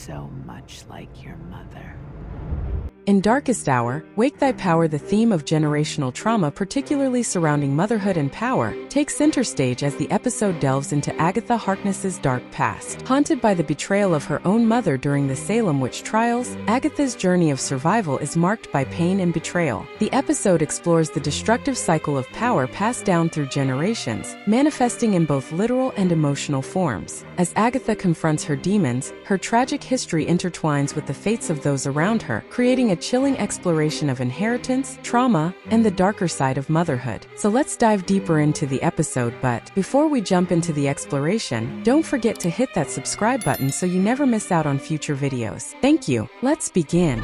so much like your mother. In Darkest Hour, Wake Thy Power, the theme of generational trauma, particularly surrounding motherhood and power, takes center stage as the episode delves into Agatha Harkness's dark past. Haunted by the betrayal of her own mother during the Salem witch trials, Agatha's journey of survival is marked by pain and betrayal. The episode explores the destructive cycle of power passed down through generations, manifesting in both literal and emotional forms. As Agatha confronts her demons, her tragic history intertwines with the fates of those around her, creating a chilling exploration of inheritance, trauma, and the darker side of motherhood. So let's dive deeper into the episode, but before we jump into the exploration, don't forget to hit that subscribe button so you never miss out on future videos. Thank you. Let's begin.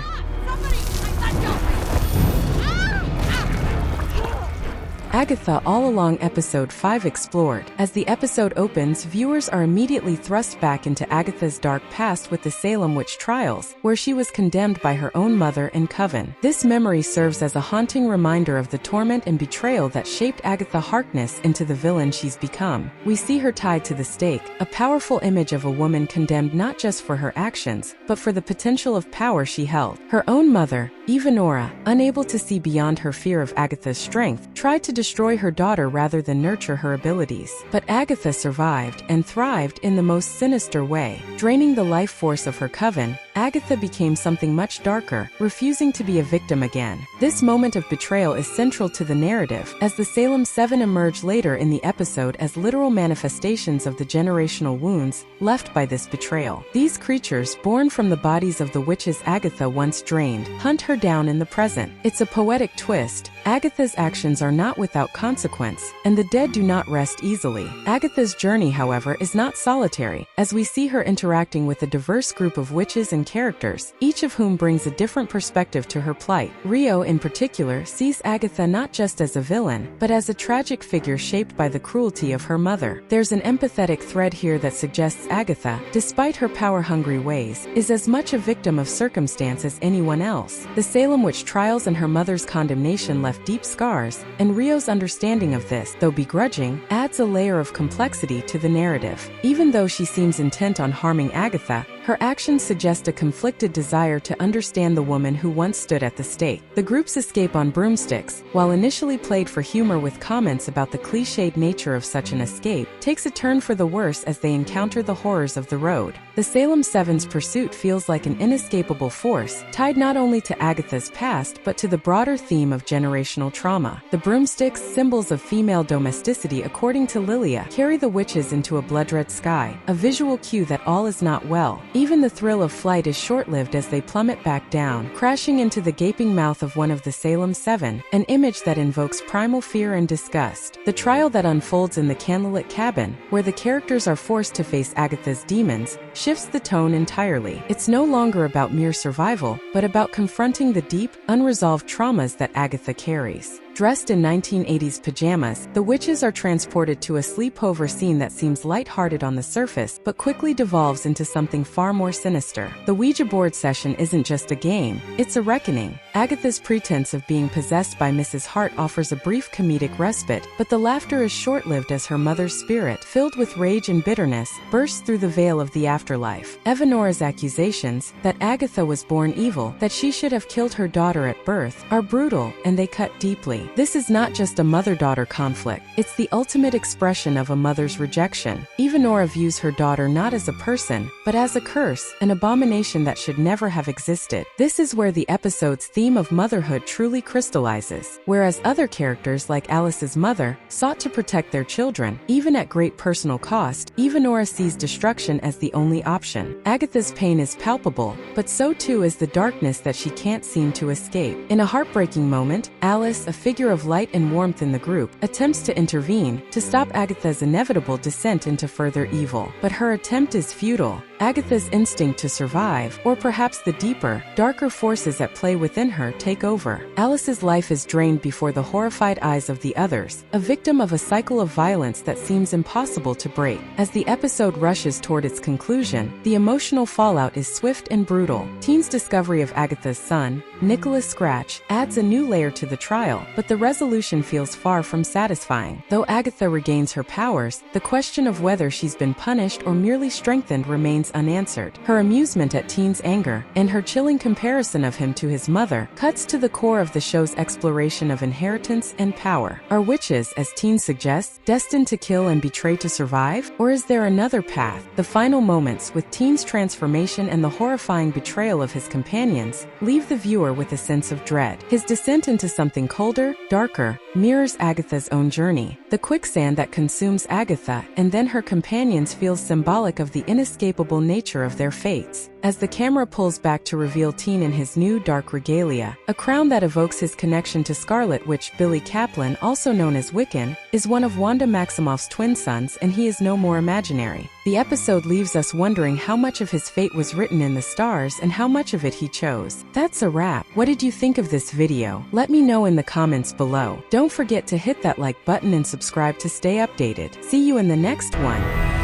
Agatha All Along Episode 5 explored. As the episode opens, viewers are immediately thrust back into Agatha's dark past with the Salem witch trials, where she was condemned by her own mother and coven. This memory serves as a haunting reminder of the torment and betrayal that shaped Agatha Harkness into the villain she's become. We see her tied to the stake, a powerful image of a woman condemned not just for her actions, but for the potential of power she held. Her own mother, e05, unable to see beyond her fear of Agatha's strength, tried to destroy her daughter rather than nurture her abilities. But Agatha survived and thrived in the most sinister way. Draining the life force of her coven, Agatha became something much darker, refusing to be a victim again. This moment of betrayal is central to the narrative, as the Salem 7 emerge later in the episode as literal manifestations of the generational wounds left by this betrayal. These creatures, born from the bodies of the witches Agatha once drained, hunt her down in the present. It's a poetic twist. Agatha's actions are not without consequence, and the dead do not rest easily. Agatha's journey, however, is not solitary, as we see her interacting with a diverse group of witches and characters, each of whom brings a different perspective to her plight. Rio, in particular, sees Agatha not just as a villain, but as a tragic figure shaped by the cruelty of her mother. There's an empathetic thread here that suggests Agatha, despite her power-hungry ways, is as much a victim of circumstance as anyone else. The Salem witch trials and her mother's condemnation left deep scars, and Rio's understanding of this, though begrudging, adds a layer of complexity to the narrative. Even though she seems intent on harming Agatha, her actions suggest a conflicted desire to understand the woman who once stood at the stake. The group's escape on broomsticks, while initially played for humor with comments about the cliched nature of such an escape, takes a turn for the worse as they encounter the horrors of the road. The Salem 7's pursuit feels like an inescapable force, tied not only to Agatha's past but to the broader theme of generational trauma. The broomsticks, symbols of female domesticity according to Lilia, carry the witches into a blood-red sky, a visual cue that all is not well. Even the thrill of flight is short-lived as they plummet back down, crashing into the gaping mouth of one of the Salem 7, an image that invokes primal fear and disgust. The trial that unfolds in the candlelit cabin, where the characters are forced to face Agatha's demons, shifts the tone entirely. It's no longer about mere survival, but about confronting the deep, unresolved traumas that Agatha carries. Dressed in 1980s pajamas, the witches are transported to a sleepover scene that seems lighthearted on the surface, but quickly devolves into something far more sinister. The Ouija board session isn't just a game, it's a reckoning. Agatha's pretense of being possessed by Mrs. Hart offers a brief comedic respite, but the laughter is short-lived as her mother's spirit, filled with rage and bitterness, bursts through the veil of the afterlife. e05's accusations, that Agatha was born evil, that she should have killed her daughter at birth, are brutal, and they cut deeply. This is not just a mother-daughter conflict, it's the ultimate expression of a mother's rejection. e05 views her daughter not as a person, but as a curse, an abomination that should never have existed. This is where the episode's theme of motherhood truly crystallizes. Whereas other characters like Alice's mother sought to protect their children, even at great personal cost, e05 sees destruction as the only option. Agatha's pain is palpable, but so too is the darkness that she can't seem to escape. In a heartbreaking moment, Alice, a figure of light and warmth in the group, attempts to intervene, to stop Agatha's inevitable descent into further evil. But her attempt is futile. Agatha's instinct to survive, or perhaps the deeper, darker forces at play within her, take over. Alice's life is drained before the horrified eyes of the others, a victim of a cycle of violence that seems impossible to break. As the episode rushes toward its conclusion, the emotional fallout is swift and brutal. Teen's discovery of Agatha's son, Nicholas Scratch, adds a new layer to the trial, but the resolution feels far from satisfying. Though Agatha regains her powers, the question of whether she's been punished or merely strengthened remains remains unanswered. Her amusement at Teen's anger, and her chilling comparison of him to his mother, cuts to the core of the show's exploration of inheritance and power. Are witches, as Teen suggests, destined to kill and betray to survive? Or is there another path? The final moments, with Teen's transformation and the horrifying betrayal of his companions, leave the viewer with a sense of dread. His descent into something colder, darker, mirrors Agatha's own journey. The quicksand that consumes Agatha and then her companions feels symbolic of the inescapable nature of their fates. As the camera pulls back to reveal Teen in his new dark regalia, a crown that evokes his connection to Scarlet Witch Billy Kaplan, also known as Wiccan, is one of Wanda Maximoff's twin sons, and he is no more imaginary. The episode leaves us wondering how much of his fate was written in the stars and how much of it he chose. That's a wrap. What did you think of this video? Let me know in the comments below. Don't forget to hit that like button and subscribe to stay updated. See you in the next one.